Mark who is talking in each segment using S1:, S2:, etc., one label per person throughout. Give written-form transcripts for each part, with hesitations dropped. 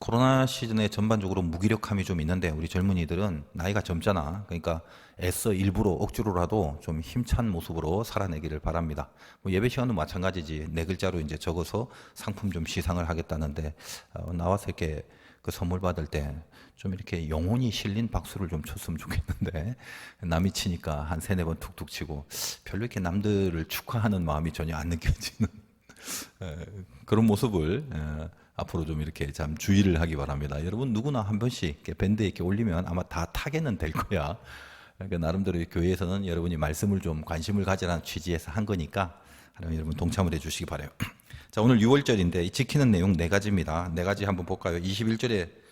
S1: 코로나 시즌에 전반적으로 무기력함이 좀 있는데 우리 젊은이들은 나이가 젊잖아. 그러니까 애써 일부러 억지로라도 좀 힘찬 모습으로 살아내기를 바랍니다. 뭐 예배 시간도 마찬가지지. 네 글자로 이제 적어서 상품 좀 시상을 하겠다는데 나와서 이렇게 그 선물 받을 때 좀 이렇게 영혼이 실린 박수를 좀 쳤으면 좋겠는데 남이 치니까 한 세네 번 툭툭 치고 별로 이렇게 남들을 축하하는 마음이 전혀 안 느껴지는 그런 모습을 앞으로 좀 이렇게 참 주의를 하기 바랍니다. 여러분 누구나 한 번씩 이렇게 밴드에 이렇게 올리면 아마 다 타겟은 될 거야. 그러니까 나름대로 교회에서는 여러분이 말씀을 좀 관심을 가지라는 취지에서 한 거니까 여러분 동참을 해주시기 바라요. 자, 오늘 6월절인데 지키는 내용 네 가지입니다. 네 가지 한번 볼까요? 21절에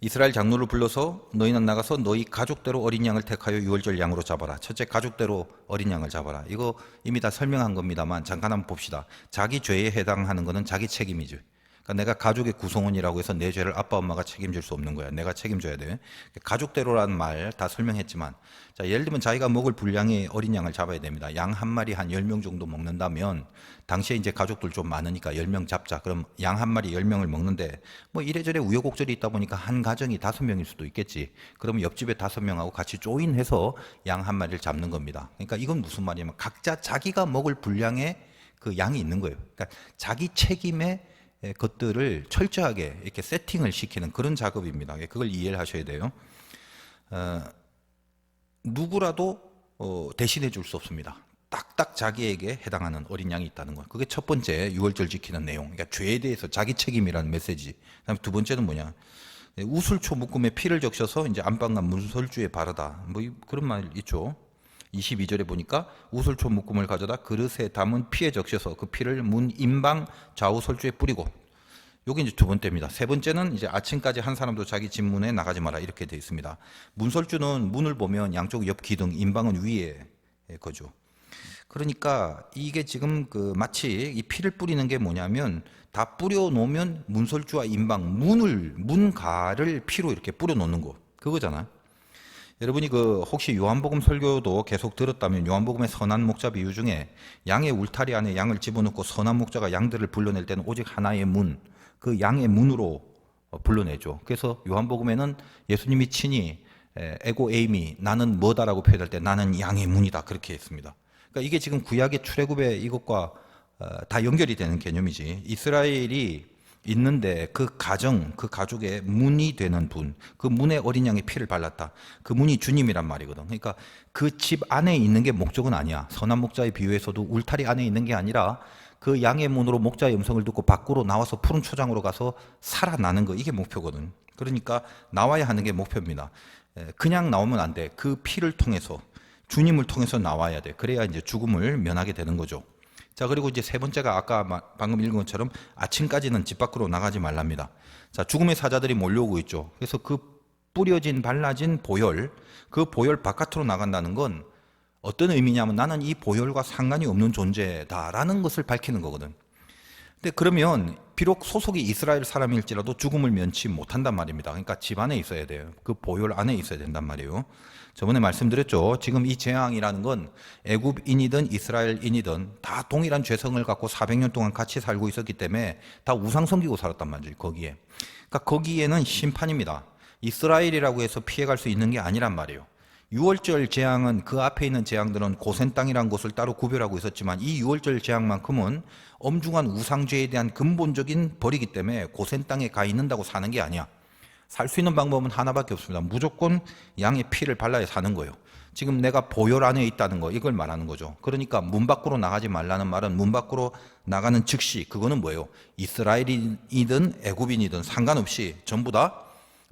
S1: 이스라엘 장로를 불러서 너희는 나가서 너희 가족대로 어린 양을 택하여 유월절 양으로 잡아라. 첫째, 가족대로 어린 양을 잡아라. 이거 이미 다 설명한 겁니다만 잠깐 한번 봅시다. 자기 죄에 해당하는 것은 자기 책임이죠. 그러니까 내가 가족의 구성원이라고 해서 내 죄를 아빠 엄마가 책임질 수 없는 거야. 내가 책임져야 돼. 가족대로라는 말 다 설명했지만, 자, 예를 들면 자기가 먹을 분량의 어린 양을 잡아야 됩니다. 양 한 마리 한 10명 정도 먹는다면 당시에 이제 가족들 좀 많으니까 10명 잡자. 그럼 양 한 마리 10명을 먹는데 뭐 이래저래 우여곡절이 있다 보니까 한 가정이 5명일 수도 있겠지. 그러면 옆집에 5명하고 같이 조인해서 양 한 마리를 잡는 겁니다. 그러니까 이건 무슨 말이냐면 각자 자기가 먹을 분량의 그 양이 있는 거예요. 그러니까 자기 책임의 것들을 철저하게 이렇게 세팅을 시키는 그런 작업입니다. 그걸 이해를 하셔야 돼요. 누구라도 대신해 줄 수 없습니다. 딱딱 자기에게 해당하는 어린 양이 있다는 거. 그게 첫 번째 유월절 지키는 내용. 그러니까 죄에 대해서 자기 책임이라는 메시지. 그다음에 두 번째는 뭐냐? 우슬초 묶음에 피를 적셔서 이제 안방과 문설주에 바르다. 뭐 그런 말 있죠. 22절에 보니까 우슬초 묶음을 가져다 그릇에 담은 피에 적셔서 그 피를 문 임방 좌우 설주에 뿌리고, 요게 이제 두 번째입니다. 세 번째는 이제 아침까지 한 사람도 자기 집 문에 나가지 마라 이렇게 되어 있습니다. 문설주는 문을 보면 양쪽 옆 기둥, 임방은 위에 거죠. 그러니까 이게 지금 그 마치 이 피를 뿌리는 게 뭐냐면 다 뿌려 놓으면 문설주와 임방, 문가를 피로 이렇게 뿌려 놓는 거 그거잖아. 여러분이 그 혹시 요한복음 설교도 계속 들었다면 요한복음의 선한 목자 비유 중에 양의 울타리 안에 양을 집어넣고 선한 목자가 양들을 불러낼 때는 오직 하나의 문, 그 양의 문으로 불러내죠. 그래서 요한복음에는 예수님이 친히 에고 에이미 나는 뭐다라고 표현할 때 나는 양의 문이다 그렇게 했습니다. 그러니까 이게 지금 구약의 출애굽의 이것과 다 연결이 되는 개념이지. 이스라엘이 있는데 그 가정, 그 가족의 문이 되는 분, 그 문에 어린 양의 피를 발랐다. 그 문이 주님이란 말이거든. 그러니까 그 집 안에 있는 게 목적은 아니야. 선한 목자의 비유에서도 울타리 안에 있는 게 아니라 그 양의 문으로 목자의 음성을 듣고 밖으로 나와서 푸른 초장으로 가서 살아나는 거, 이게 목표거든. 그러니까 나와야 하는 게 목표입니다. 그냥 나오면 안 돼. 그 피를 통해서, 주님을 통해서 나와야 돼. 그래야 이제 죽음을 면하게 되는 거죠. 자, 그리고 이제 세 번째가 아까 방금 읽은 것처럼 아침까지는 집 밖으로 나가지 말랍니다. 자, 죽음의 사자들이 몰려오고 있죠. 그래서 그 뿌려진 발라진 보혈, 그 보혈 바깥으로 나간다는 건 어떤 의미냐면 나는 이 보혈과 상관이 없는 존재다라는 것을 밝히는 거거든. 근데 그러면 비록 소속이 이스라엘 사람일지라도 죽음을 면치 못한단 말입니다. 그러니까 집 안에 있어야 돼요. 그 보혈 안에 있어야 된단 말이에요. 저번에 말씀드렸죠. 지금 이 재앙이라는 건 애굽인이든 이스라엘인이든 다 동일한 죄성을 갖고 400년 동안 같이 살고 있었기 때문에 다 우상 섬기고 살았단 말이죠. 거기에. 그러니까 거기에는 심판입니다. 이스라엘이라고 해서 피해갈 수 있는 게 아니란 말이에요. 6월절 재앙은 그 앞에 있는 재앙들은 고센 땅이라는 곳을 따로 구별하고 있었지만 이 6월절 재앙만큼은 엄중한 우상죄에 대한 근본적인 벌이기 때문에 고센 땅에 가 있는다고 사는 게 아니야. 살 수 있는 방법은 하나밖에 없습니다. 무조건 양의 피를 발라야 사는 거예요. 지금 내가 보혈 안에 있다는 거, 이걸 말하는 거죠. 그러니까 문 밖으로 나가지 말라는 말은 문 밖으로 나가는 즉시 그거는 뭐예요? 이스라엘이든 애굽인이든 상관없이 전부 다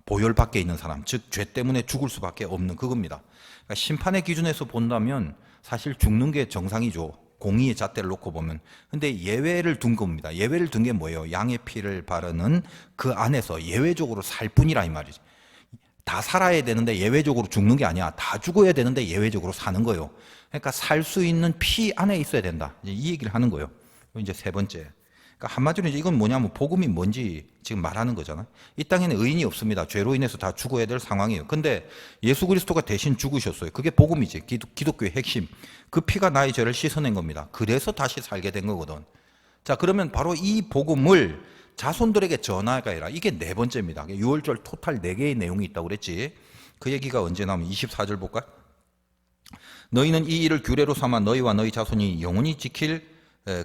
S1: 보혈 밖에 있는 사람, 즉 죄 때문에 죽을 수밖에 없는 그겁니다. 그러니까 심판의 기준에서 본다면 사실 죽는 게 정상이죠. 공의의 잣대를 놓고 보면. 근데 예외를 둔 겁니다. 예외를 둔 게 뭐예요? 양의 피를 바르는 그 안에서 예외적으로 살 뿐이라 이 말이지. 다 살아야 되는데 예외적으로 죽는 게 아니야. 다 죽어야 되는데 예외적으로 사는 거예요. 그러니까 살 수 있는 피 안에 있어야 된다. 이 얘기를 하는 거예요. 이제 세 번째. 그러니까 한마디로 이제 이건 뭐냐면 복음이 뭔지 지금 말하는 거잖아. 이 땅에는 의인이 없습니다. 죄로 인해서 다 죽어야 될 상황이에요. 근데 예수 그리스도가 대신 죽으셨어요. 그게 복음이지. 기독교의 핵심. 그 피가 나의 죄를 씻어낸 겁니다. 그래서 다시 살게 된 거거든. 자, 그러면 바로 이 복음을 자손들에게 전하가 해라. 이게 네 번째입니다. 유월절 토탈 4개의 내용이 있다고 그랬지. 그 얘기가 언제 나오면 24절 볼까? 너희는 이 일을 규례로 삼아 너희와 너희 자손이 영원히 지킬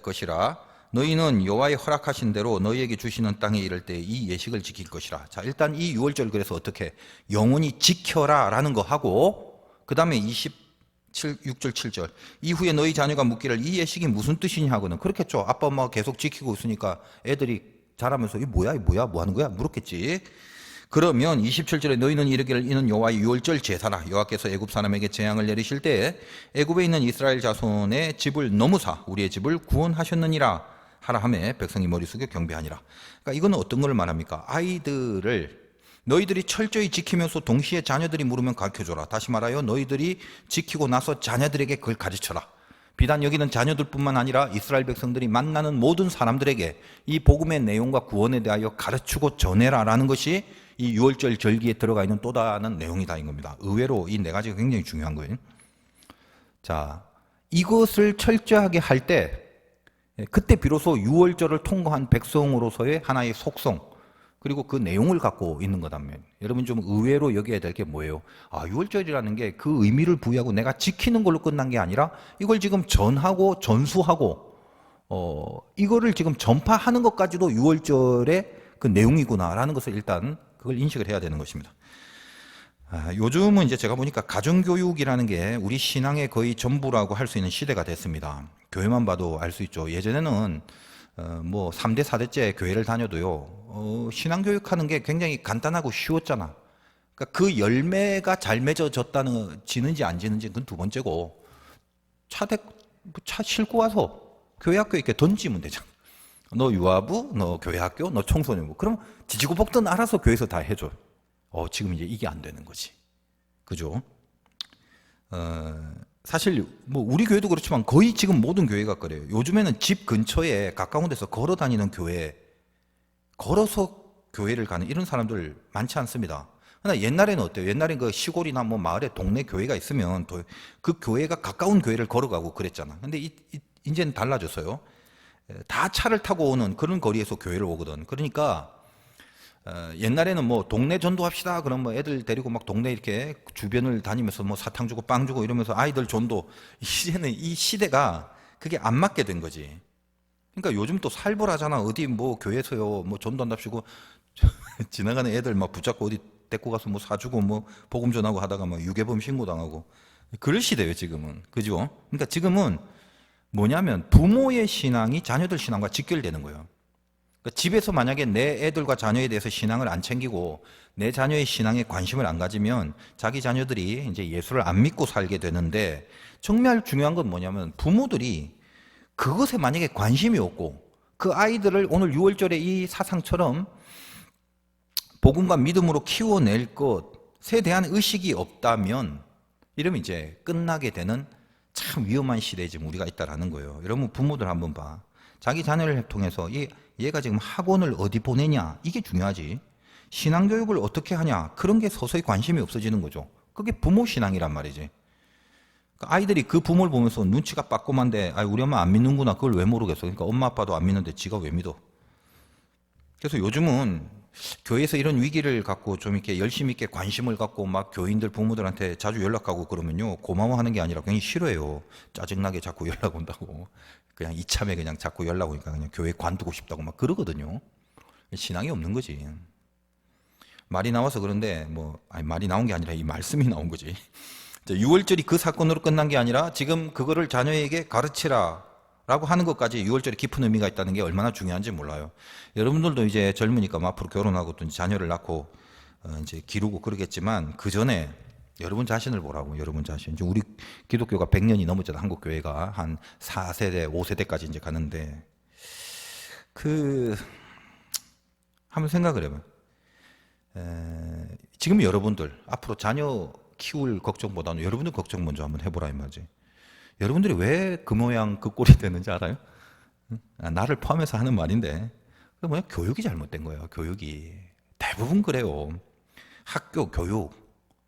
S1: 것이라. 너희는 여호와의 허락하신 대로 너희에게 주시는 땅에 이를 때 이 예식을 지킬 것이라. 자, 일단 이 유월절 그래서 어떻게 영원히 지켜라라는 거 하고, 그 다음에 6절 7절 이후에 너희 자녀가 묻기를 이 예식이 무슨 뜻이냐 하고는, 그렇겠죠. 아빠 엄마가 계속 지키고 있으니까 애들이 자라면서 이 뭐야 뭐 하는 거야 물었겠지. 그러면 27절에 너희는 이르기를 이는 여호와의 유월절 제사라. 여호와께서 애굽 사람에게 재앙을 내리실 때 애굽에 있는 이스라엘 자손의 집을 넘으사 우리의 집을 구원하셨느니라 하라 하매 백성이 머리 숙여 경배하니라. 그러니까 이거는 어떤 걸 말합니까? 아이들을 너희들이 철저히 지키면서 동시에 자녀들이 물으면 가르쳐줘라. 다시 말하여 너희들이 지키고 나서 자녀들에게 그걸 가르쳐라. 비단 여기는 자녀들뿐만 아니라 이스라엘 백성들이 만나는 모든 사람들에게 이 복음의 내용과 구원에 대하여 가르치고 전해라라는 것이 이 유월절 절기에 들어가 있는 또 다른 내용이다 인 겁니다. 의외로 이 네 가지가 굉장히 중요한 거예요. 자, 이것을 철저하게 할 때 그때 비로소 유월절을 통과한 백성으로서의 하나의 속성, 그리고 그 내용을 갖고 있는 거다면, 여러분 좀 의외로 여겨야 될 게 뭐예요? 아, 유월절이라는 게 그 의미를 부여하고 내가 지키는 걸로 끝난 게 아니라 이걸 지금 전하고 전수하고 이거를 지금 전파하는 것까지도 유월절의 그 내용이구나라는 것을 일단 그걸 인식을 해야 되는 것입니다. 요즘은 이제 제가 보니까 가정교육이라는 게 우리 신앙의 거의 전부라고 할 수 있는 시대가 됐습니다. 교회만 봐도 알 수 있죠. 예전에는 뭐 3대 4대째 교회를 다녀도요, 신앙교육하는 게 굉장히 간단하고 쉬웠잖아. 그러니까 그 열매가 잘 맺어졌다는, 지는지 안 지는지 그건 두 번째고, 차 싣고 와서 교회 학교에 이렇게 던지면 되잖아. 너 유아부, 너 교회 학교, 너 청소년부. 그럼 지지고 볶든 알아서 교회에서 다 해줘. 지금 이제 이게 안 되는 거지. 그죠? 사실 뭐 우리 교회도 그렇지만 거의 지금 모든 교회가 그래요. 요즘에는 집 근처에 가까운 데서 걸어 다니는 교회, 걸어서 교회를 가는 이런 사람들 많지 않습니다. 그러나 옛날에는 어때요? 옛날에 그 시골이나 뭐 마을에 동네 교회가 있으면 그 교회가 가까운 교회를 걸어가고 그랬잖아. 근데 이제는 달라졌어요. 다 차를 타고 오는 그런 거리에서 교회를 오거든. 그러니까 옛날에는 뭐 동네 전도합시다. 그럼 뭐 애들 데리고 막 동네 이렇게 주변을 다니면서 뭐 사탕 주고 빵 주고 이러면서 아이들 전도. 이제는 이 시대가 그게 안 맞게 된 거지. 그러니까 요즘 또 살벌하잖아. 어디 뭐 교회에서요 뭐 전도한답시고 지나가는 애들 막 붙잡고 어디 데리고 가서 뭐 사주고 뭐 복음 전하고 하다가 막 유괴범 신고당하고 그럴 시대예요 지금은. 그죠? 그러니까 지금은 뭐냐면 부모의 신앙이 자녀들 신앙과 직결되는 거예요. 그러니까 집에서 만약에 내 애들과 자녀에 대해서 신앙을 안 챙기고 내 자녀의 신앙에 관심을 안 가지면 자기 자녀들이 이제 예수를 안 믿고 살게 되는데, 정말 중요한 건 뭐냐면 부모들이 그것에 만약에 관심이 없고 그 아이들을 오늘 6월절의 이 사상처럼 복음과 믿음으로 키워낼 것에 대한 의식이 없다면, 이러면 이제 끝나게 되는 참 위험한 시대에 지금 우리가 있다라는 거예요. 여러분 부모들 한번 봐. 자기 자녀를 통해서 얘가 지금 학원을 어디 보내냐, 이게 중요하지. 신앙교육을 어떻게 하냐, 그런 게 서서히 관심이 없어지는 거죠. 그게 부모 신앙이란 말이지. 아이들이 그 부모를 보면서 눈치가 빠꼼한데, 우리 엄마 안 믿는구나, 그걸 왜 모르겠어. 그러니까 엄마 아빠도 안 믿는데 지가 왜 믿어. 그래서 요즘은 교회에서 이런 위기를 갖고 좀 이렇게 열심히 있게 관심을 갖고 막 교인들 부모들한테 자주 연락하고 그러면요, 고마워하는 게 아니라 굉장히 싫어해요. 짜증나게 자꾸 연락 온다고. 그냥 이참에 그냥 자꾸 연락 오니까 그냥 교회 관두고 싶다고 막 그러거든요. 신앙이 없는 거지. 말이 나와서 그런데 말이 나온 게 아니라 이 말씀이 나온 거지. 6월절이 그 사건으로 끝난 게 아니라 지금 그거를 자녀에게 가르치라 라고 하는 것까지 6월절에 깊은 의미가 있다는 게 얼마나 중요한지 몰라요. 여러분들도 이제 젊으니까 앞으로 결혼하고 또 자녀를 낳고 이제 기르고 그러겠지만, 그 전에 여러분 자신을 보라고. 여러분 자신. 이제 우리 기독교가 100년이 넘었잖아. 한국 교회가 한 4세대, 5세대까지 이제 가는데, 한번 생각을 해봐요. 지금 여러분들 앞으로 자녀 키울 걱정보다는 여러분들 걱정 먼저 한번 해보라 이 말이지. 여러분들이 왜 그 모양 그 꼴이 되는지 알아요? 나를 포함해서 하는 말인데, 그 뭐야? 교육이 잘못된 거예요. 교육이 대부분 그래요. 학교 교육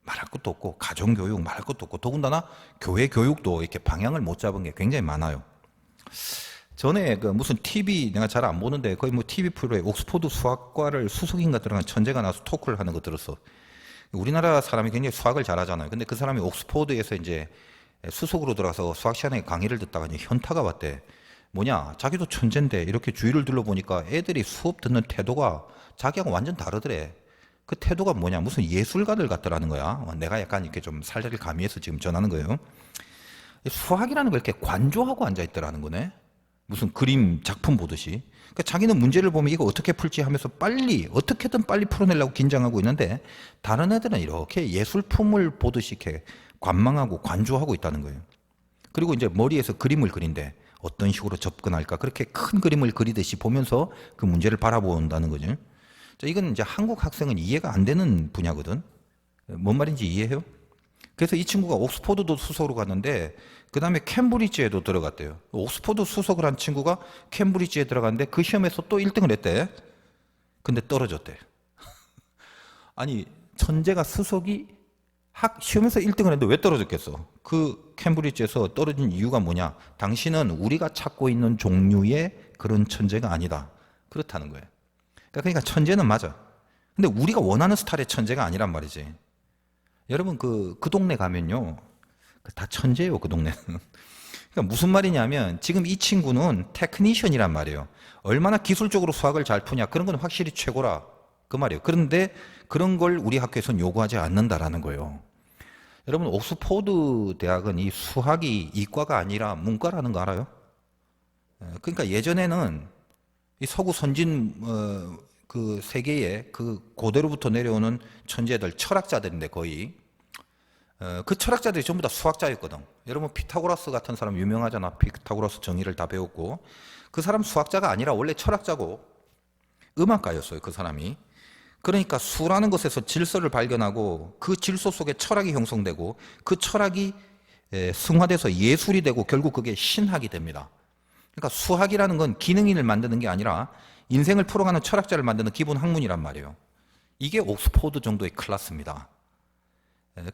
S1: 말할 것도 없고, 가정 교육 말할 것도 없고, 더군다나 교회 교육도 이렇게 방향을 못 잡은 게 굉장히 많아요. 전에 그 무슨 TV 내가 잘 안 보는데 거의 뭐 TV 프로에 옥스퍼드 수학과를 수석인가 들어간 천재가 나와서 토크를 하는 거 들었어. 우리나라 사람이 굉장히 수학을 잘하잖아요. 근데 그 사람이 옥스퍼드에서 이제 수석으로 들어가서 수학 시간에 강의를 듣다가 이제 현타가 왔대. 뭐냐? 자기도 천재인데 이렇게 주위를 둘러보니까 애들이 수업 듣는 태도가 자기하고 완전 다르더래. 그 태도가 뭐냐? 무슨 예술가들 같더라는 거야. 내가 약간 이렇게 좀 살자를 가미해서 지금 전하는 거예요. 수학이라는 걸 이렇게 관조하고 앉아있더라는 거네. 무슨 그림 작품 보듯이. 그러니까 자기는 문제를 보면 이거 어떻게 풀지 하면서 빨리 어떻게든 빨리 풀어내려고 긴장하고 있는데 다른 애들은 이렇게 예술품을 보듯이 이렇게 관망하고 관조하고 있다는 거예요. 그리고 이제 머리에서 그림을 그린대. 어떤 식으로 접근할까? 그렇게 큰 그림을 그리듯이 보면서 그 문제를 바라본다는 거죠. 자, 이건 이제 한국 학생은 이해가 안 되는 분야거든. 뭔 말인지 이해해요? 그래서 이 친구가 옥스퍼드도 수석으로 갔는데 그 다음에 캠브리지에도 들어갔대요. 옥스퍼드 수석을 한 친구가 캠브리지에 들어갔는데 그 시험에서 또 1등을 했대. 근데 떨어졌대. 아니 천재가 수석이 시험에서 1등을 했는데 왜 떨어졌겠어? 그 캠브리지에서 떨어진 이유가 뭐냐? 당신은 우리가 찾고 있는 종류의 그런 천재가 아니다. 그렇다는 거예요. 그러니까 천재는 맞아. 근데 우리가 원하는 스타일의 천재가 아니란 말이지. 여러분 그 동네 가면요. 다 천재예요, 그 동네는. 그러니까 무슨 말이냐면 지금 이 친구는 테크니션이란 말이에요. 얼마나 기술적으로 수학을 잘 푸냐. 그런 건 확실히 최고라. 그 말이에요. 그런데 그런 걸 우리 학교에서는 요구하지 않는다라는 거예요. 여러분 옥스퍼드 대학은 이 수학이 이과가 아니라 문과라는 거 알아요? 그러니까 예전에는 이 서구 선진 그 세계에 그 고대로부터 내려오는 천재들 철학자들인데 거의 그 철학자들이 전부 다 수학자였거든. 여러분 피타고라스 같은 사람 유명하잖아. 피타고라스 정의를 다 배웠고 그 사람 수학자가 아니라 원래 철학자고 음악가였어요. 그 사람이. 그러니까 수라는 것에서 질서를 발견하고 그 질서 속에 철학이 형성되고 그 철학이 승화돼서 예술이 되고 결국 그게 신학이 됩니다. 그러니까 수학이라는 건 기능인을 만드는 게 아니라 인생을 풀어가는 철학자를 만드는 기본 학문이란 말이에요. 이게 옥스퍼드 정도의 클래스입니다.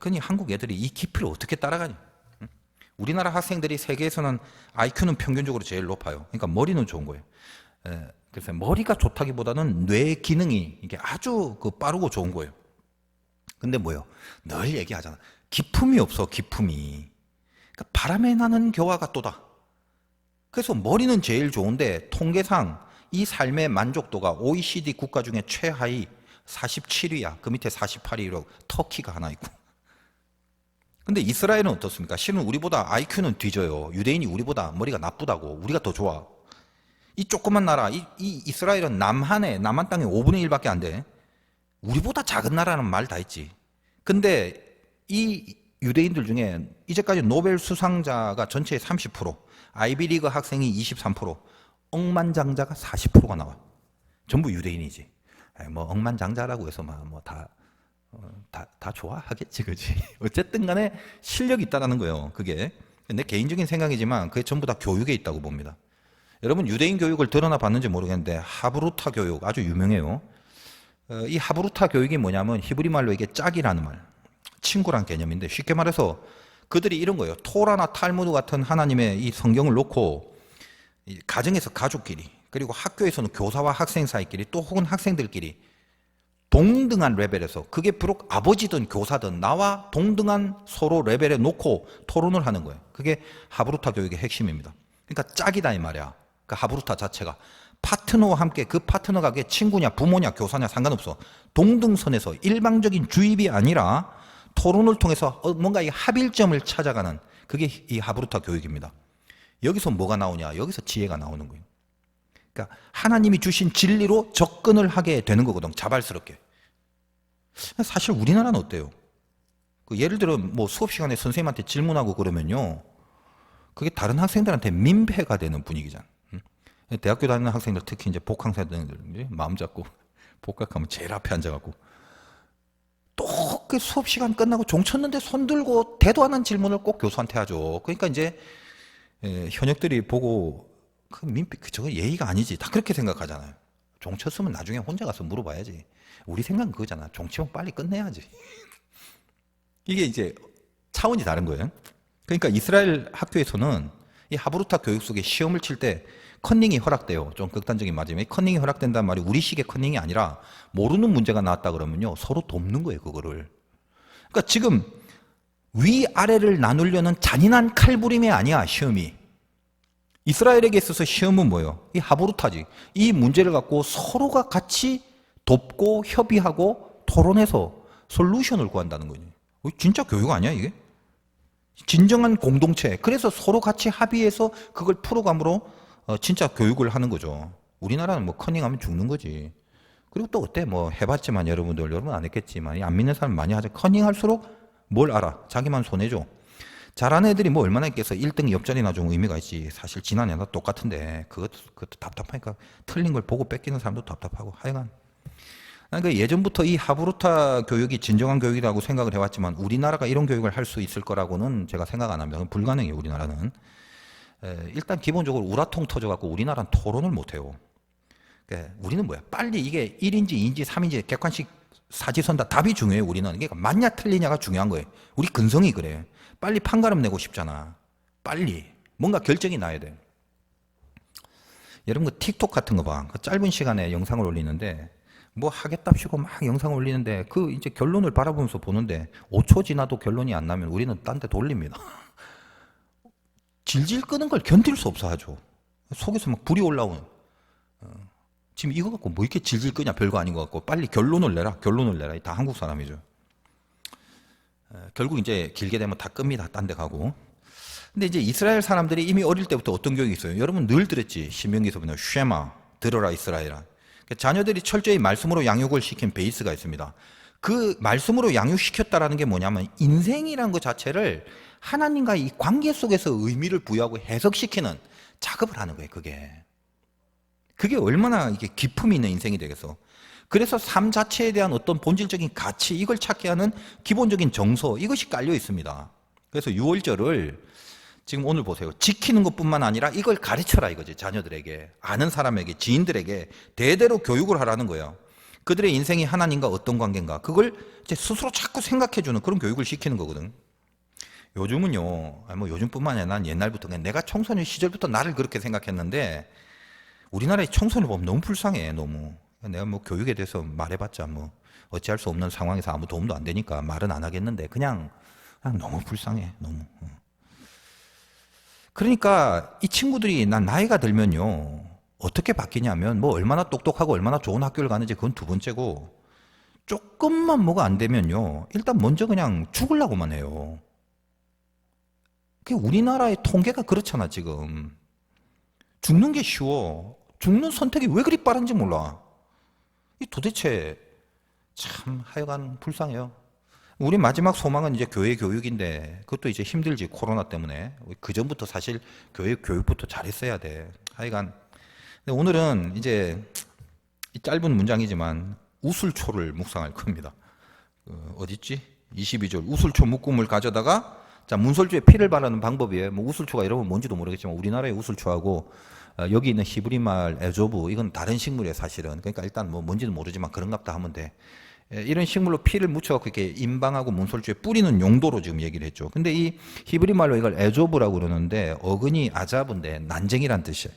S1: 그러니 한국 애들이 이 깊이를 어떻게 따라가니? 우리나라 학생들이 세계에서는 IQ는 평균적으로 제일 높아요. 그러니까 머리는 좋은 거예요. 그래서 머리가 좋다기보다는 뇌 기능이 이게 아주 빠르고 좋은 거예요. 근데 뭐요? 늘 얘기하잖아. 기품이 없어, 기품이. 그러니까 바람에 나는 겨와가 또다. 그래서 머리는 제일 좋은데 통계상 이 삶의 만족도가 OECD 국가 중에 최하위 47위야. 그 밑에 48위로 터키가 하나 있고. 근데 이스라엘은 어떻습니까? 실은 우리보다 IQ는 뒤져요. 유대인이 우리보다 머리가 나쁘다고. 우리가 더 좋아. 이 조그만 나라, 이 이스라엘은 남한 땅의 5분의 1밖에 안 돼. 우리보다 작은 나라는 말 다 있지. 근데 이 유대인들 중에 이제까지 노벨 수상자가 전체의 30%, 아이비리그 학생이 23%, 억만장자가 40%가 나와. 전부 유대인이지. 뭐 억만장자라고 해서 다 좋아하겠지, 그지? 어쨌든 간에 실력이 있다는 거예요, 그게. 내 개인적인 생각이지만 그게 전부 다 교육에 있다고 봅니다. 여러분 유대인 교육을 들어나 봤는지 모르겠는데 하브루타 교육 아주 유명해요. 이 하브루타 교육이 뭐냐면 히브리 말로 이게 짝이라는 말, 친구란 개념인데 쉽게 말해서 그들이 이런 거예요. 토라나 탈무드 같은 하나님의 이 성경을 놓고 가정에서 가족끼리 그리고 학교에서는 교사와 학생 사이끼리 또 혹은 학생들끼리 동등한 레벨에서 그게 비록 아버지든 교사든 나와 동등한 서로 레벨에 놓고 토론을 하는 거예요. 그게 하브루타 교육의 핵심입니다. 그러니까 짝이다 이 말이야. 그 하브루타 자체가 파트너와 함께 그 파트너가 그게 친구냐 부모냐 교사냐 상관없어. 동등선에서 일방적인 주입이 아니라 토론을 통해서 뭔가 이 합일점을 찾아가는 그게 이 하브루타 교육입니다. 여기서 뭐가 나오냐? 여기서 지혜가 나오는 거예요. 그러니까 하나님이 주신 진리로 접근을 하게 되는 거거든. 자발스럽게. 사실 우리나라는 어때요? 예를 들어 뭐 수업 시간에 선생님한테 질문하고 그러면요. 그게 다른 학생들한테 민폐가 되는 분위기잖아. 대학교 다니는 학생들 특히 이제 복학생들 마음 잡고 복학하면 제일 앞에 앉아갖고 또 그 수업 시간 끝나고 종 쳤는데 손 들고 대도 않는 질문을 꼭 교수한테 하죠. 그러니까 이제 현역들이 보고 그 민폐 저거 예의가 아니지 다 그렇게 생각하잖아요. 종 쳤으면 나중에 혼자 가서 물어봐야지. 우리 생각은 그거잖아. 종 치면 빨리 끝내야지. 이게 이제 차원이 다른 거예요. 그러니까 이스라엘 학교에서는 이 하브루타 교육 속에 시험을 칠 때 컨닝이 허락돼요. 좀 극단적인 말이지만 이 컨닝이 허락된다는 말이 우리식의 컨닝이 아니라 모르는 문제가 나왔다 그러면요 서로 돕는 거예요 그거를. 그러니까 지금 위아래를 나누려는 잔인한 칼부림이 아니야 시험이. 이스라엘에게 있어서 시험은 뭐예요? 이 하부루타지. 이 문제를 갖고 서로가 같이 돕고 협의하고 토론해서 솔루션을 구한다는 거지. 진짜 교육 아니야 이게? 진정한 공동체. 그래서 서로 같이 합의해서 그걸 풀어감으로 진짜 교육을 하는 거죠. 우리나라는 뭐 커닝하면 죽는 거지. 그리고 또 어때? 뭐 해봤지만 여러분 안 했겠지만 안 믿는 사람 많이 하죠. 커닝할수록 뭘 알아? 자기만 손해줘. 잘하는 애들이 뭐 얼마나 있겠어. 1등 옆자리 놔주면 의미가 있지. 사실 지난해나 똑같은데 그것도 답답하니까 틀린 걸 보고 뺏기는 사람도 답답하고 하여간 그 예전부터 이 하브루타 교육이 진정한 교육이라고 생각을 해왔지만 우리나라가 이런 교육을 할 수 있을 거라고는 제가 생각 안 합니다. 불가능해요 우리나라는. 일단 기본적으로 우라통 터져갖고 우리나라는 토론을 못해요. 그러니까 우리는 뭐야 빨리 이게 1인지 2인지 3인지 객관식 사지선다 답이 중요해요 우리는. 그러니까 맞냐 틀리냐가 중요한 거예요. 우리 근성이 그래. 빨리 판가름 내고 싶잖아. 빨리 뭔가 결정이 나야 돼. 여러분 그 틱톡 같은 거 봐. 그 짧은 시간에 영상을 올리는데 뭐 하겠답시고 막 영상을 올리는데 그 이제 결론을 바라보면서 보는데 5초 지나도 결론이 안 나면 우리는 딴 데 돌립니다. 질질 끄는 걸 견딜 수 없어 하죠. 속에서 막 불이 올라오는. 지금 이거 갖고 뭐 이렇게 질질 끄냐 별거 아닌 것 같고 빨리 결론을 내라. 다 한국 사람이죠. 결국 이제 길게 되면 다 끕니다. 딴 데 가고. 근데 이제 이스라엘 사람들이 이미 어릴 때부터 어떤 교육이 있어요? 여러분 늘 들었지. 신명기에서 보면 쉐마 들어라 이스라엘아. 자녀들이 철저히 말씀으로 양육을 시킨 베이스가 있습니다. 그 말씀으로 양육시켰다라는 게 뭐냐면 인생이라는 것 자체를 하나님과 이 관계 속에서 의미를 부여하고 해석시키는 작업을 하는 거예요. 그게 얼마나 이게 기품이 있는 인생이 되겠어. 그래서 삶 자체에 대한 어떤 본질적인 가치 이걸 찾게 하는 기본적인 정서 이것이 깔려 있습니다. 그래서 유월절을 지금 오늘 보세요. 지키는 것뿐만 아니라 이걸 가르쳐라 이거지. 자녀들에게, 아는 사람에게, 지인들에게 대대로 교육을 하라는 거예요. 그들의 인생이 하나님과 어떤 관계인가 그걸 이제 스스로 자꾸 생각해주는 그런 교육을 시키는 거거든. 요즘은요, 뭐 요즘뿐만 아니라 난 옛날부터 그냥 내가 청소년 시절부터 나를 그렇게 생각했는데 우리나라의 청소년 보면 너무 불쌍해. 너무. 내가 뭐 교육에 대해서 말해봤자 뭐 어찌할 수 없는 상황에서 아무 도움도 안 되니까 말은 안 하겠는데 그냥 너무 불쌍해. 너무. 그러니까 이 친구들이 난 나이가 들면요 어떻게 바뀌냐면 뭐 얼마나 똑똑하고 얼마나 좋은 학교를 가는지 그건 두 번째고 조금만 뭐가 안 되면요 일단 먼저 그냥 죽으려고만 해요. 그게 우리나라의 통계가 그렇잖아. 지금 죽는 게 쉬워. 죽는 선택이 왜 그리 빠른지 몰라. 이 도대체 참 하여간 불쌍해요. 우리 마지막 소망은 이제 교회 교육인데 그것도 이제 힘들지 코로나 때문에. 그 전부터 사실 교회 교육부터 잘했어야 돼. 하여간 근데 오늘은 이제 이 짧은 문장이지만 우술초를 묵상할 겁니다. 어딨지? 22절 우술초 묶음을 가져다가 자 문설주에 피를 바르는 방법이에요. 뭐 우술초가 여러분 뭔지도 모르겠지만 우리나라의 우술초하고 여기 있는 히브리 말 에조브 이건 다른 식물이에요 사실은. 그러니까 일단 뭐 뭔지는 모르지만 그런갑다 하면 돼. 이런 식물로 피를 묻혀갖고 이렇게 임방하고 문설주에 뿌리는 용도로 지금 얘기를 했죠. 근데 이 히브리 말로 이걸 에조브라고 그러는데 어근이 아자브인데 난쟁이란 뜻이에요.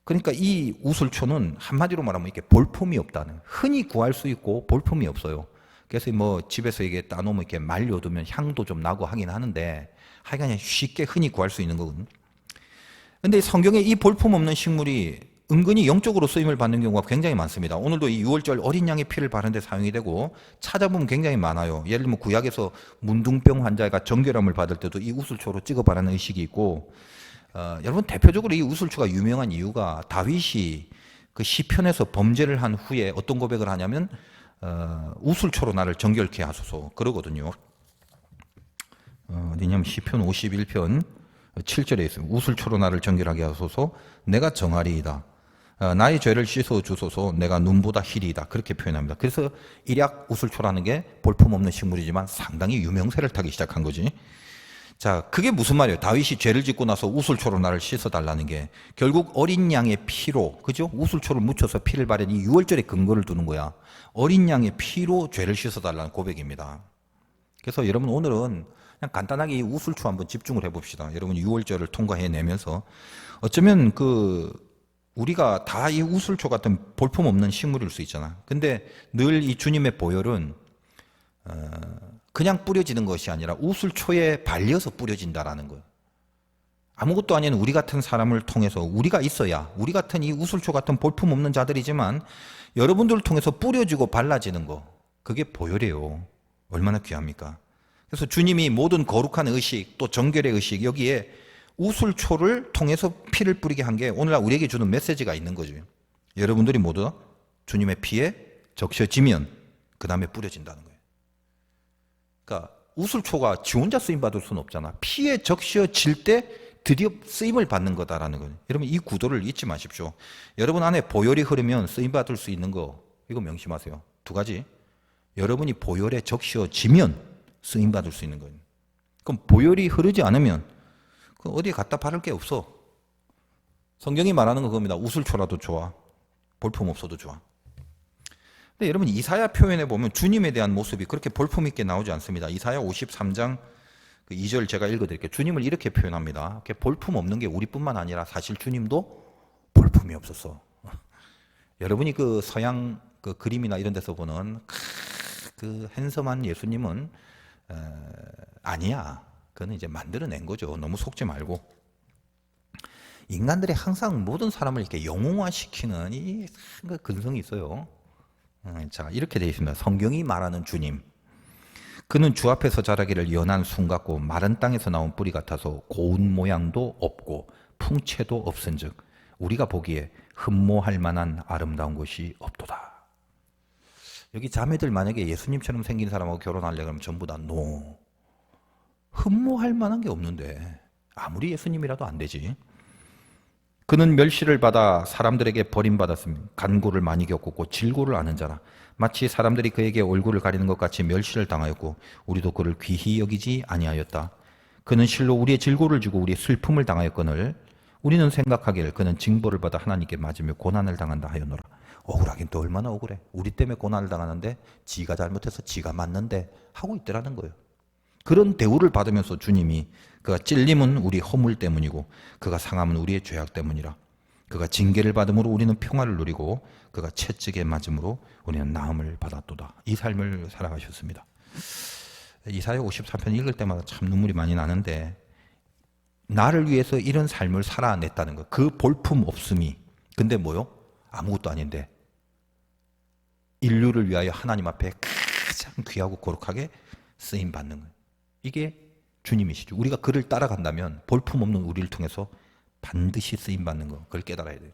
S1: 그러니까 이 우술초는 한마디로 말하면 이렇게 볼품이 없다는. 흔히 구할 수 있고 볼품이 없어요. 그래서 뭐 집에서 이게 따놓으면 이렇게 말려두면 향도 좀 나고 하긴 하는데 하여간 쉽게 흔히 구할 수 있는 거거든요. 근데 성경에 이 볼품 없는 식물이 은근히 영적으로 쓰임을 받는 경우가 굉장히 많습니다. 오늘도 이 유월절 어린 양의 피를 바르는 데 사용이 되고 찾아보면 굉장히 많아요. 예를 들면 구약에서 문둥병 환자가 정결함을 받을 때도 이 우슬초로 찍어 바르는 의식이 있고 여러분 대표적으로 이 우슬초가 유명한 이유가 다윗이 그 시편에서 범죄를 한 후에 어떤 고백을 하냐면 우슬초로 나를 정결케 하소서 그러거든요. 어디냐면 시편 51편 7절에 있어요. 우슬초로 나를 정결하게 하소서 내가 정하리이다. 나의 죄를 씻어 주소서 내가 눈보다 희리이다. 그렇게 표현합니다. 그래서 일약 우슬초라는 게 볼품없는 식물이지만 상당히 유명세를 타기 시작한 거지. 자, 그게 무슨 말이에요? 다윗이 죄를 짓고 나서 우슬초로 나를 씻어달라는 게 결국 어린 양의 피로, 그죠? 우슬초를 묻혀서 피를 바른 이 유월절에 근거를 두는 거야. 어린 양의 피로 죄를 씻어달라는 고백입니다. 그래서 여러분 오늘은 그냥 간단하게 이 우슬초 한번 집중을 해봅시다. 여러분 6월절을 통과해내면서 어쩌면 그 우리가 다 이 우슬초 같은 볼품없는 식물일 수 있잖아. 근데 늘 이 주님의 보혈은 그냥 뿌려지는 것이 아니라 우슬초에 발려서 뿌려진다라는 거예요. 아무것도 아닌 우리 같은 사람을 통해서 우리가 있어야 우리 같은 이 우슬초 같은 볼품없는 자들이지만 여러분들을 통해서 뿌려지고 발라지는 거, 그게 보혈이에요. 얼마나 귀합니까? 그래서 주님이 모든 거룩한 의식 또 정결의 의식 여기에 우슬초를 통해서 피를 뿌리게 한 게 오늘날 우리에게 주는 메시지가 있는 거죠. 여러분들이 모두 주님의 피에 적셔지면 그 다음에 뿌려진다는 거예요. 그러니까 우슬초가 지 혼자 쓰임받을 수는 없잖아. 피에 적셔질 때 드디어 쓰임을 받는 거다라는 거예요. 여러분 이 구도를 잊지 마십시오. 여러분 안에 보혈이 흐르면 쓰임받을 수 있는 거 이거 명심하세요. 두 가지. 여러분이 보혈에 적셔지면 쓰임받을 수 있는 거예요. 그럼 보혈이 흐르지 않으면 어디에 갖다 바를 게 없어. 성경이 말하는 거 그겁니다. 우슬초라도 좋아. 볼품 없어도 좋아. 근데 여러분 이사야 표현에 보면 주님에 대한 모습이 그렇게 볼품 있게 나오지 않습니다. 이사야 53장 2절 제가 읽어드릴게요. 주님을 이렇게 표현합니다. 볼품 없는 게 우리뿐만 아니라 사실 주님도 볼품이 없었어. 여러분이 그 서양 그 그림이나 이런 데서 보는 그 핸섬한 예수님은 아니야. 그거는 이제 만들어낸 거죠. 너무 속지 말고. 인간들이 항상 모든 사람을 이렇게 영웅화시키는 이 근성이 있어요. 자, 이렇게 되어 있습니다. 성경이 말하는 주님. 그는 주 앞에서 자라기를 연한 순 같고 마른 땅에서 나온 뿌리 같아서 고운 모양도 없고 풍채도 없은즉 우리가 보기에 흠모할 만한 아름다운 것이 없도다. 여기 자매들 만약에 예수님처럼 생긴 사람하고 결혼하려고 하면 전부 다 노. 흠모할 만한 게 없는데 아무리 예수님이라도 안 되지. 그는 멸시를 받아 사람들에게 버림받았으며 간고를 많이 겪었고 질고를 아는 자라. 마치 사람들이 그에게 얼굴을 가리는 것 같이 멸시를 당하였고 우리도 그를 귀히 여기지 아니하였다. 그는 실로 우리의 질고를 주고 우리의 슬픔을 당하였거늘 우리는 생각하기를 그는 징벌을 받아 하나님께 맞으며 고난을 당한다 하였노라. 억울하긴 또 얼마나 억울해. 우리 때문에 고난을 당하는데 지가 잘못해서 지가 맞는데 하고 있더라는 거예요. 그런 대우를 받으면서 주님이 그가 찔림은 우리 허물 때문이고 그가 상함은 우리의 죄악 때문이라. 그가 징계를 받음으로 우리는 평화를 누리고 그가 채찍에 맞음으로 우리는 나음을 받았도다. 이 삶을 살아가셨습니다. 이사야 53편 읽을 때마다 참 눈물이 많이 나는데 나를 위해서 이런 삶을 살아냈다는 거. 그 볼품 없음이. 근데 뭐요? 아무것도 아닌데 인류를 위하여 하나님 앞에 가장 귀하고 거룩하게 쓰임받는 거예요. 이게 주님이시죠. 우리가 그를 따라간다면 볼품없는 우리를 통해서 반드시 쓰임받는 거. 그걸 깨달아야 돼요.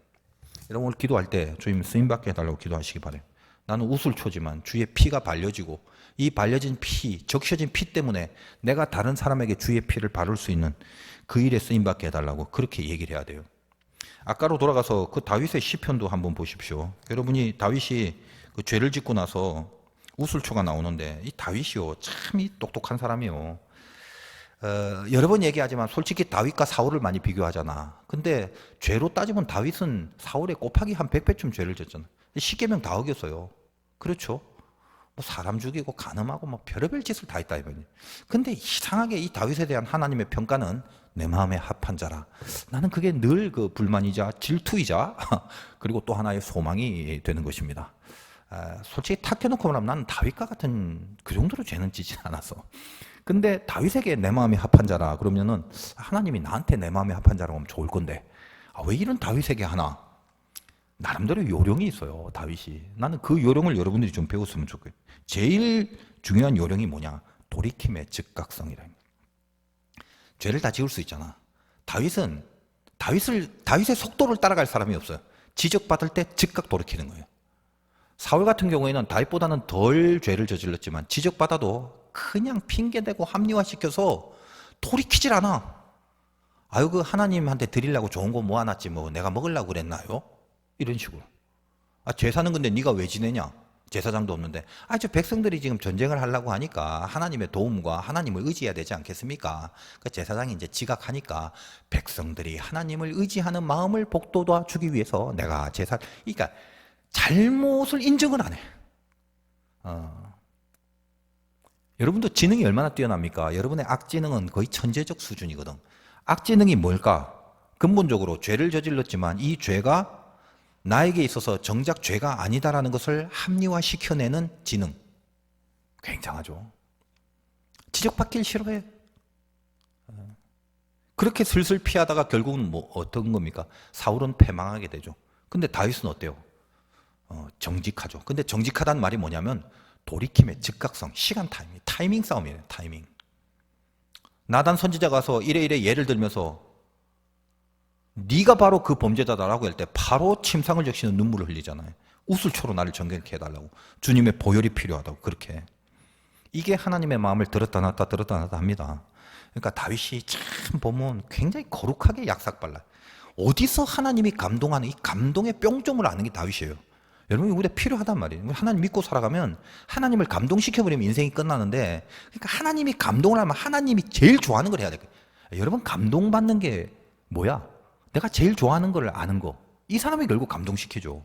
S1: 여러분 오늘 기도할 때 주님 쓰임받게 해달라고 기도하시기 바라요. 나는 우슬초지만 주의 피가 발려지고 이 발려진 피, 적셔진 피 때문에 내가 다른 사람에게 주의 피를 바를 수 있는 그 일에 쓰임받게 해달라고 그렇게 얘기를 해야 돼요. 아까로 돌아가서 그 다윗의 시편도 한번 보십시오. 여러분이 다윗이 그 죄를 짓고 나서 우슬초가 나오는데 이 다윗이요 참 이 똑똑한 사람이요. 여러 번 얘기하지만 솔직히 다윗과 사울을 많이 비교하잖아. 근데 죄로 따지면 다윗은 사울에 곱하기 한 100배쯤 죄를 졌잖아. 십계명 다 어겼어요. 그렇죠? 뭐 사람 죽이고 간음하고 뭐 별의별 짓을 다 했다 이거니. 근데 이상하게 이 다윗에 대한 하나님의 평가는 내 마음에 합한 자라. 나는 그게 늘 그 불만이자 질투이자 그리고 또 하나의 소망이 되는 것입니다. 솔직히 탁 해놓고 말하면 나는 다윗과 같은 그 정도로 죄는 짓지 않았어. 근데 다윗에게 내 마음이 합한 자라 그러면은 하나님이 나한테 내 마음이 합한 자라고 하면 좋을 건데 왜 이런 다윗에게 하나? 나름대로 요령이 있어요. 다윗이. 나는 그 요령을 여러분들이 좀 배웠으면 좋겠어요. 제일 중요한 요령이 뭐냐? 돌이킴의 즉각성이라. 죄를 다 지을 수 있잖아. 다윗의 속도를 따라갈 사람이 없어요. 지적받을 때 즉각 돌이키는 거예요. 사울 같은 경우에는 다윗보다는 덜 죄를 저질렀지만 지적받아도 그냥 핑계대고 합리화시켜서 돌이키질 않아. 아유 그 하나님한테 드리려고 좋은 거 모아놨지 뭐 내가 먹으려고 그랬나요? 이런 식으로. 죄 사는 건데 네가 왜 지내냐? 제사장도 없는데 저 백성들이 지금 전쟁을 하려고 하니까 하나님의 도움과 하나님을 의지해야 되지 않겠습니까? 그 제사장이 이제 지각하니까 백성들이 하나님을 의지하는 마음을 복돋아 주기 위해서 내가 그러니까 잘못을 인정을 안 해. 여러분도 지능이 얼마나 뛰어납니까? 여러분의 악지능은 거의 천재적 수준이거든. 악지능이 뭘까? 근본적으로 죄를 저질렀지만 이 죄가 나에게 있어서 정작 죄가 아니다라는 것을 합리화시켜내는 지능. 굉장하죠. 지적받길 싫어해. 그렇게 슬슬 피하다가 결국은 뭐 어떤 겁니까? 사울은 패망하게 되죠. 근데 다윗은 어때요? 정직하죠. 근데 정직하다는 말이 뭐냐면 돌이킴의 즉각성, 시간 타이밍 싸움이에요. 타이밍. 나단 선지자가 가서 이래 예를 들면서 네가 바로 그 범죄자다라고 할 때 바로 침상을 적시는 눈물을 흘리잖아요. 우슬초로 나를 정결케 해달라고. 주님의 보혈이 필요하다고 그렇게. 이게 하나님의 마음을 들었다 놨다 합니다. 그러니까 다윗이 참 보면 굉장히 거룩하게 약삭발라요. 어디서 하나님이 감동하는 이 감동의 뿅점을 아는 게 다윗이에요. 여러분 우리가 필요하단 말이에요. 하나님 믿고 살아가면 하나님을 감동시켜버리면 인생이 끝나는데, 그러니까 하나님이 감동을 하면 하나님이 제일 좋아하는 걸 해야 돼요. 여러분 감동받는 게 뭐야? 내가 제일 좋아하는 걸 아는 거. 이 사람이 결국 감동시키죠.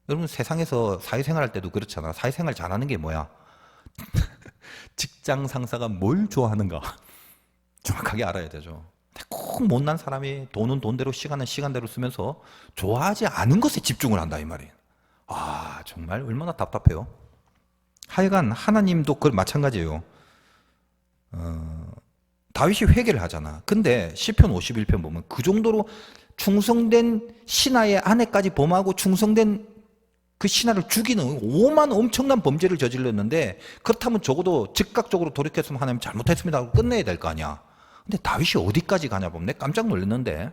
S1: 여러분 세상에서 사회생활 할 때도 그렇잖아. 사회생활 잘하는 게 뭐야? 직장 상사가 뭘 좋아하는가 정확하게 알아야 되죠. 꼭 못난 사람이 돈은 돈대로 시간은 시간대로 쓰면서 좋아하지 않은 것에 집중을 한다 이 말이에요. 아 정말 얼마나 답답해요. 하여간 하나님도 그 마찬가지예요. 다윗이 회개를 하잖아. 근데 시편 51편 보면 그 정도로 충성된 신하의 아내까지 범하고 충성된 그 신하를 죽이는 오만 엄청난 범죄를 저질렀는데, 그렇다면 적어도 즉각적으로 돌이켰으면 하나님 잘못했습니다 하고 끝내야 될 거 아니야. 근데 다윗이 어디까지 가냐 보면 내가 깜짝 놀랐는데,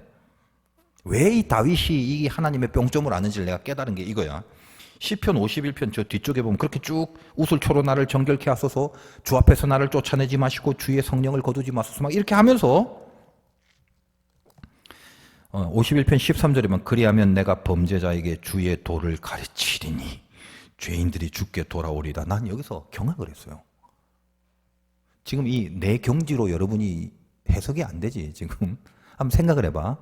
S1: 왜 이 다윗이 이 하나님의 뿅점을 아는지를 내가 깨달은 게 이거야. 시편 51편 저 뒤쪽에 보면 그렇게 쭉 우슬초로 나를 정결케 하소서, 주 앞에서 나를 쫓아내지 마시고 주의 성령을 거두지 마소서, 막 이렇게 하면서 51편 13절이면 그리하면 내가 범죄자에게 주의 도를 가르치리니 죄인들이 죽게 돌아오리다. 난 여기서 경악을 했어요. 지금 이 내 경지로 여러분이 해석이 안 되지. 지금 한번 생각을 해봐.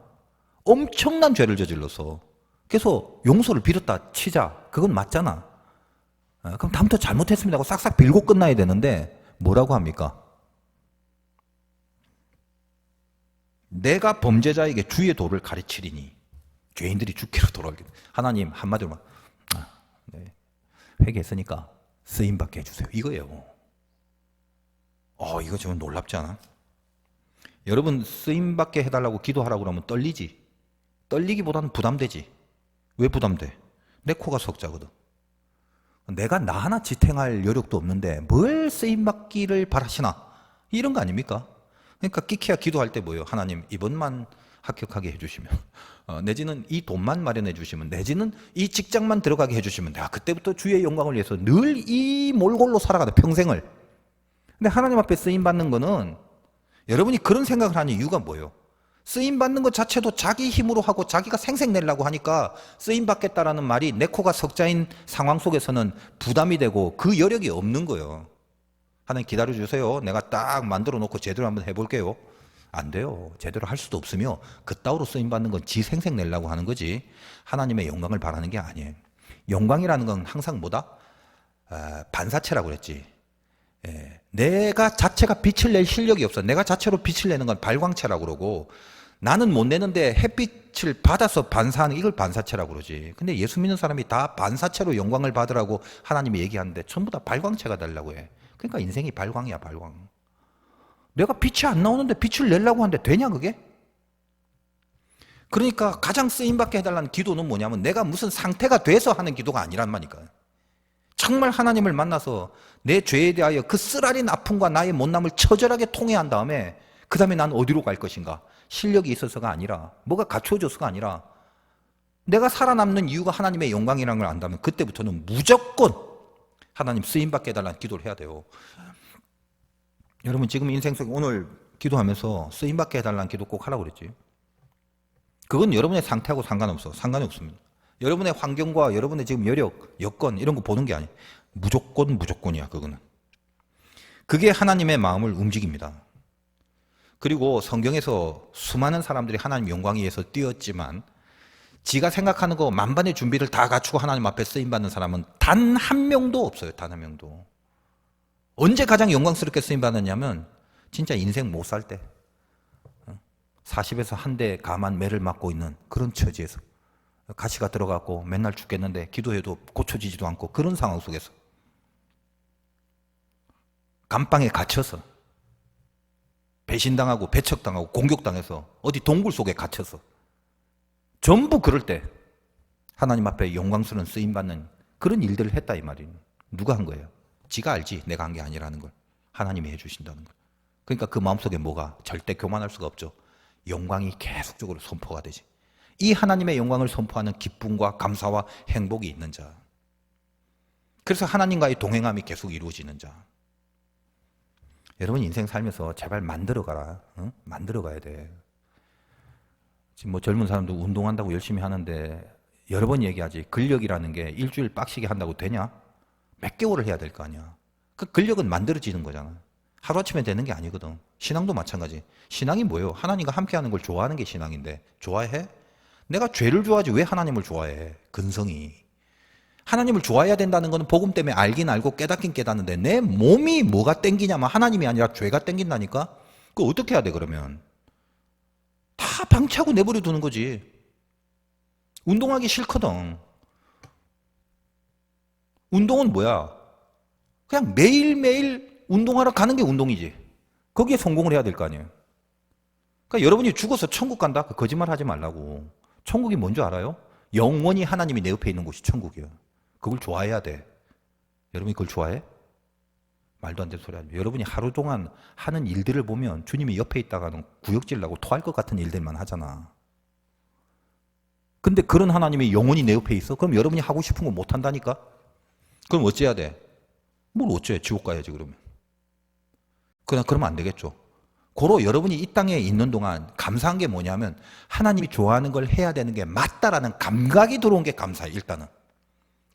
S1: 엄청난 죄를 저질러서 그래서 용서를 빌었다 치자. 그건 맞잖아. 그럼 다음부터 잘못했습니다 하고 싹싹 빌고 끝나야 되는데 뭐라고 합니까? 내가 범죄자에게 주의 도를 가르치리니 죄인들이 죽기로 돌아오게. 하나님 한마디로 네, 회개했으니까 쓰임받게 해주세요. 이거예요. 이거 좀 놀랍지 않아? 여러분 쓰임받게 해달라고 기도하라고 그러면 떨리지? 떨리기보다는 부담되지. 왜 부담돼? 내 코가 석자거든. 내가 나 하나 지탱할 여력도 없는데 뭘 쓰임받기를 바라시나? 이런 거 아닙니까? 그러니까 끼키야 기도할 때 뭐예요? 하나님 이번만 합격하게 해주시면, 내지는 이 돈만 마련해 주시면, 내지는 이 직장만 들어가게 해주시면 내가 그때부터 주의 영광을 위해서 늘 이 몰골로 살아가다 평생을. 근데 하나님 앞에 쓰임받는 거는 여러분이 그런 생각을 하는 이유가 뭐예요? 쓰임받는 것 자체도 자기 힘으로 하고 자기가 생색내려고 하니까 쓰임받겠다라는 말이 내 코가 석자인 상황 속에서는 부담이 되고 그 여력이 없는 거예요. 하나님 기다려주세요. 내가 딱 만들어 놓고 제대로 한번 해볼게요. 안 돼요. 제대로 할 수도 없으며 그따위로 쓰임받는 건 지 생색 내려고 하는 거지 하나님의 영광을 바라는 게 아니에요. 영광이라는 건 항상 뭐다? 반사체라고 그랬지. 내가 자체가 빛을 낼 실력이 없어. 내가 자체로 빛을 내는 건 발광체라고 그러고, 나는 못 내는데 햇빛을 받아서 반사하는 이걸 반사체라고 그러지. 근데 예수 믿는 사람이 다 반사체로 영광을 받으라고 하나님이 얘기하는데 전부 다 발광체가 되려고 해. 그러니까 인생이 발광이야, 발광. 내가 빛이 안 나오는데 빛을 내려고 하는데 되냐 그게? 그러니까 가장 쓰임받게 해달라는 기도는 뭐냐면 내가 무슨 상태가 돼서 하는 기도가 아니란 말이니까. 정말 하나님을 만나서 내 죄에 대하여 그 쓰라린 아픔과 나의 못남을 처절하게 통회한 다음에 그 다음에 난 어디로 갈 것인가? 실력이 있어서가 아니라, 뭐가 갖추어져서가 아니라, 내가 살아남는 이유가 하나님의 영광이라는 걸 안다면 그때부터는 무조건 하나님 쓰임받게 해달라는 기도를 해야 돼요. 여러분 지금 인생 속에 오늘 기도하면서 쓰임받게 해달라는 기도 꼭 하라고 그랬지. 그건 여러분의 상태하고 상관없어. 상관이 없습니다. 여러분의 환경과 여러분의 지금 여력, 여건 이런 거 보는 게 아니에요. 무조건이야 그거는. 그게 하나님의 마음을 움직입니다. 그리고 성경에서 수많은 사람들이 하나님 영광 위해서 뛰었지만 지가 생각하는 거 만반의 준비를 다 갖추고 하나님 앞에 쓰임받는 사람은 단 한 명도 없어요. 단 한 명도. 언제 가장 영광스럽게 쓰임받았냐면 진짜 인생 못 살 때, 40에서 한 대 가만 매를 맞고 있는 그런 처지에서, 가시가 들어갔고 맨날 죽겠는데 기도해도 고쳐지지도 않고 그런 상황 속에서 감방에 갇혀서 배신당하고 배척당하고 공격당해서 어디 동굴 속에 갇혀서 전부 그럴 때 하나님 앞에 영광스러운 쓰임받는 그런 일들을 했다 이 말이에요. 누가 한 거예요? 지가 알지 내가 한 게 아니라는 걸. 하나님이 해주신다는 걸. 그러니까 그 마음속에 뭐가 절대 교만할 수가 없죠. 영광이 계속적으로 선포가 되지. 이 하나님의 영광을 선포하는 기쁨과 감사와 행복이 있는 자. 그래서 하나님과의 동행함이 계속 이루어지는 자. 여러분 인생 살면서 제발 만들어가라. 응? 만들어가야 돼. 지금 뭐 젊은 사람도 운동한다고 열심히 하는데 여러 번 얘기하지. 근력이라는 게 일주일 빡시게 한다고 되냐? 몇 개월을 해야 될 거 아니야. 그 근력은 만들어지는 거잖아. 하루아침에 되는 게 아니거든. 신앙도 마찬가지. 신앙이 뭐예요? 하나님과 함께하는 걸 좋아하는 게 신앙인데 좋아해? 내가 죄를 좋아하지 왜 하나님을 좋아해? 근성이. 하나님을 좋아해야 된다는 것은 복음 때문에 알긴 알고 깨닫긴 깨닫는데 내 몸이 뭐가 땡기냐면 하나님이 아니라 죄가 땡긴다니까? 그거 어떻게 해야 돼 그러면? 다 방치하고 내버려 두는 거지. 운동하기 싫거든. 운동은 뭐야? 그냥 매일매일 운동하러 가는 게 운동이지. 거기에 성공을 해야 될 거 아니에요. 그러니까 여러분이 죽어서 천국 간다? 그 거짓말 하지 말라고. 천국이 뭔 줄 알아요? 영원히 하나님이 내 옆에 있는 곳이 천국이에요. 그걸 좋아해야 돼. 여러분이 그걸 좋아해? 말도 안 되는 소리 하지. 여러분이 하루 동안 하는 일들을 보면 주님이 옆에 있다가는 구역질 나고 토할 것 같은 일들만 하잖아. 근데 그런 하나님이 영원히 내 옆에 있어? 그럼 여러분이 하고 싶은 거 못 한다니까? 그럼 어째야 돼? 뭘 어째? 지옥 가야지 그러면. 그러면 안 되겠죠. 고로 여러분이 이 땅에 있는 동안 감사한 게 뭐냐면 하나님이 좋아하는 걸 해야 되는 게 맞다라는 감각이 들어온 게 감사해 일단은.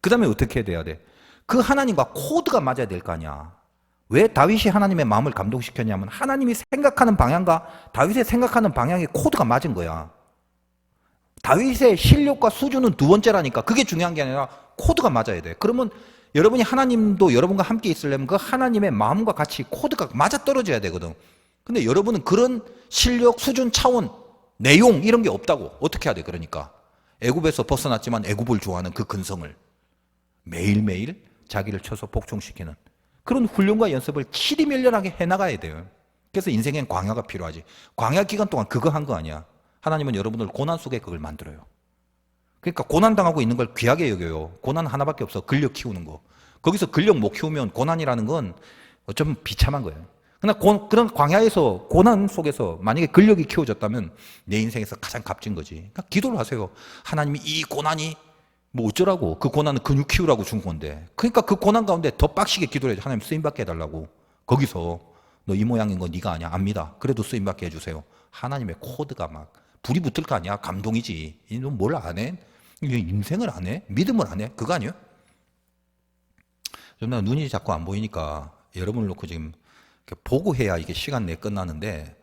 S1: 그 다음에 어떻게 돼야 돼? 그 하나님과 코드가 맞아야 될 거 아니야. 왜 다윗이 하나님의 마음을 감동시켰냐면 하나님이 생각하는 방향과 다윗의 생각하는 방향의 코드가 맞은 거야. 다윗의 실력과 수준은 두 번째라니까. 그게 중요한 게 아니라 코드가 맞아야 돼. 그러면 여러분이 하나님도 여러분과 함께 있으려면 그 하나님의 마음과 같이 코드가 맞아떨어져야 되거든. 근데 여러분은 그런 실력, 수준, 차원, 내용 이런 게 없다고. 어떻게 해야 돼? 그러니까 애굽에서 벗어났지만 애굽을 좋아하는 그 근성을 매일매일 자기를 쳐서 복종시키는 그런 훈련과 연습을 치리밀련하게 해나가야 돼요. 그래서 인생엔 광야가 필요하지. 광야 기간 동안 그거 한 거 아니야. 하나님은 여러분을 고난 속에 그걸 만들어요. 그러니까 고난당하고 있는 걸 귀하게 여겨요. 고난 하나밖에 없어. 근력 키우는 거. 거기서 근력 못 키우면 고난이라는 건 어쩌면 비참한 거예요. 그러나 그런 광야에서 고난 속에서 만약에 근력이 키워졌다면 내 인생에서 가장 값진 거지. 그러니까 기도를 하세요. 하나님이 이 고난이 뭐 어쩌라고. 그 고난은 근육 키우라고 준 건데. 그러니까 그 고난 가운데 더 빡시게 기도를 해야지. 하나님 쓰임받게 해달라고. 거기서 너 이 모양인 거 네가 아냐? 압니다. 그래도 쓰임받게 해주세요. 하나님의 코드가 막 불이 붙을 거 아니야? 감동이지. 너 뭘 안 해? 인생을 안 해? 믿음을 안 해? 그거 아니에요? 좀 눈이 자꾸 안 보이니까 여러분을 놓고 지금 보고 해야 이게 시간 내에 끝나는데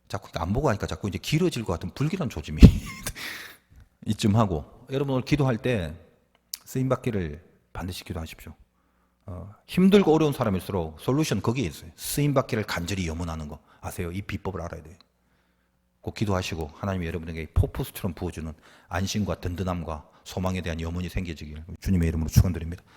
S1: 자꾸 안 보고 하니까 자꾸 이제 길어질 것 같은 불길한 조짐이 이쯤 하고 여러분 오늘 기도할 때 쓰임받기를 반드시 기도하십시오. 힘들고 어려운 사람일수록 솔루션 거기에 있어요. 쓰임받기를 간절히 염원하는 거 아세요? 이 비법을 알아야 돼요. 꼭 기도하시고 하나님이 여러분에게 폭포수처럼 부어주는 안심과 든든함과 소망에 대한 염원이 생겨지길 주님의 이름으로 축원드립니다.